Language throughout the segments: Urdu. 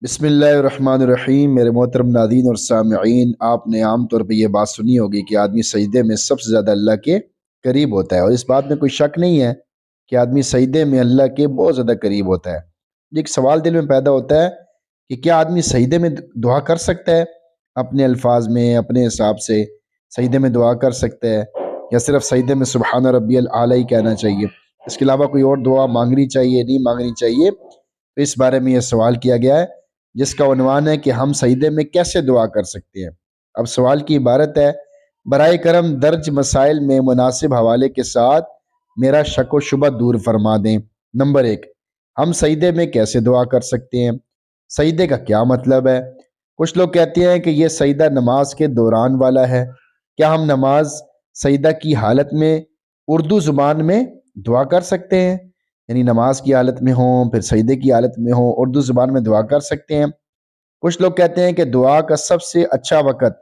بسم اللہ الرحمن الرحیم۔ میرے محترم ناظرین اور سامعین، آپ نے عام طور پہ یہ بات سنی ہوگی کہ آدمی سجدے میں سب سے زیادہ اللہ کے قریب ہوتا ہے، اور اس بات میں کوئی شک نہیں ہے کہ آدمی سجدے میں اللہ کے بہت زیادہ قریب ہوتا ہے۔ ایک سوال دل میں پیدا ہوتا ہے کہ کیا آدمی سجدے میں دعا کر سکتا ہے؟ اپنے الفاظ میں، اپنے حساب سے سجدے میں دعا کر سکتا ہے، یا صرف سجدے میں سبحان ربی الاعلیٰ ہی کہنا چاہیے؟ اس کے علاوہ کوئی اور دعا مانگنی چاہیے، نہیں مانگنی چاہیے؟ تو اس بارے میں یہ سوال کیا گیا ہے، جس کا عنوان ہے کہ ہم سجدے میں کیسے دعا کر سکتے ہیں۔ اب سوال کی عبارت ہے: برائے کرم درج مسائل میں مناسب حوالے کے ساتھ میرا شک و شبہ دور فرما دیں۔ نمبر 1، ہم سجدے میں کیسے دعا کر سکتے ہیں؟ سجدے کا کیا مطلب ہے؟ کچھ لوگ کہتے ہیں کہ یہ سجدہ نماز کے دوران والا ہے۔ کیا ہم نماز سجدہ کی حالت میں اردو زبان میں دعا کر سکتے ہیں؟ یعنی نماز کی حالت میں ہوں، پھر سجدے کی حالت میں ہوں، اردو زبان میں دعا کر سکتے ہیں؟ کچھ لوگ کہتے ہیں کہ دعا کا سب سے اچھا وقت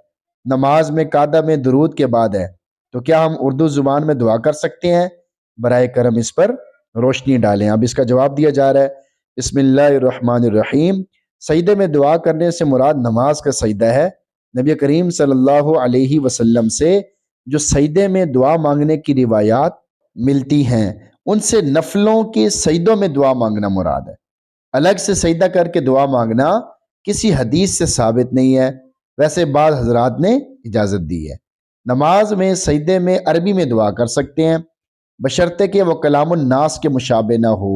نماز میں قعدہ میں درود کے بعد ہے، تو کیا ہم اردو زبان میں دعا کر سکتے ہیں؟ برائے کرم اس پر روشنی ڈالیں۔ اب اس کا جواب دیا جا رہا ہے: بسم اللہ الرحمن الرحیم۔ سجدے میں دعا کرنے سے مراد نماز کا سجدہ ہے۔ نبی کریم صلی اللہ علیہ وسلم سے جو سجدے میں دعا مانگنے کی روایات ملتی ہیں، ان سے نفلوں کے سجدوں میں دعا مانگنا مراد ہے۔ الگ سے سجدہ کر کے دعا مانگنا کسی حدیث سے ثابت نہیں ہے، ویسے بعض حضرات نے اجازت دی ہے۔ نماز میں سجدے میں عربی میں دعا کر سکتے ہیں، بشرطے کہ وہ کلام الناس کے مشابہ نہ ہو،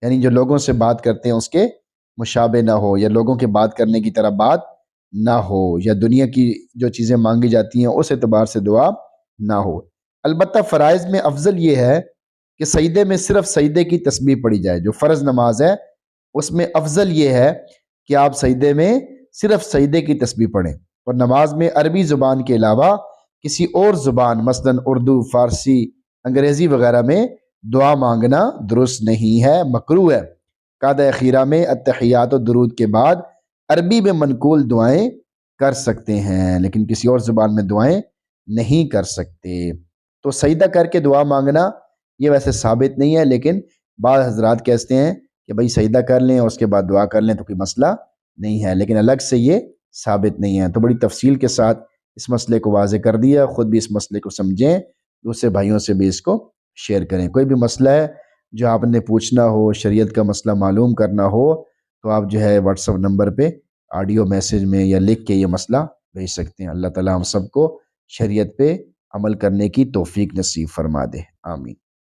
یعنی جو لوگوں سے بات کرتے ہیں اس کے مشابہ نہ ہو، یا لوگوں کے بات کرنے کی طرح بات نہ ہو، یا دنیا کی جو چیزیں مانگی جاتی ہیں اس اعتبار سے دعا نہ ہو۔ البتہ فرائض میں افضل یہ ہے کہ سجدے میں صرف سجدے کی تسبیح پڑھی جائے۔ جو فرض نماز ہے اس میں افضل یہ ہے کہ آپ سجدے میں صرف سجدے کی تسبیح پڑھیں، اور نماز میں عربی زبان کے علاوہ کسی اور زبان مثلا اردو، فارسی، انگریزی وغیرہ میں دعا مانگنا درست نہیں ہے، مکروہ ہے۔ قعدہ اخیرہ میں التحیات و درود کے بعد عربی میں منقول دعائیں کر سکتے ہیں، لیکن کسی اور زبان میں دعائیں نہیں کر سکتے۔ تو سجدہ کر کے دعا مانگنا یہ ویسے ثابت نہیں ہے، لیکن بعض حضرات کہتے ہیں کہ بھائی سجدہ کر لیں اور اس کے بعد دعا کر لیں تو کوئی مسئلہ نہیں ہے، لیکن الگ سے یہ ثابت نہیں ہے۔ تو بڑی تفصیل کے ساتھ اس مسئلے کو واضح کر دیا، خود بھی اس مسئلے کو سمجھیں، دوسرے بھائیوں سے بھی اس کو شیئر کریں۔ کوئی بھی مسئلہ ہے جو آپ نے پوچھنا ہو، شریعت کا مسئلہ معلوم کرنا ہو، تو آپ جو ہے واٹس ایپ نمبر پہ آڈیو میسج میں یا لکھ کے یہ مسئلہ بھیج سکتے ہیں۔ اللہ تعالیٰ ہم سب کو شریعت پہ عمل کرنے کی توفیق نصیب فرما دے، آمین۔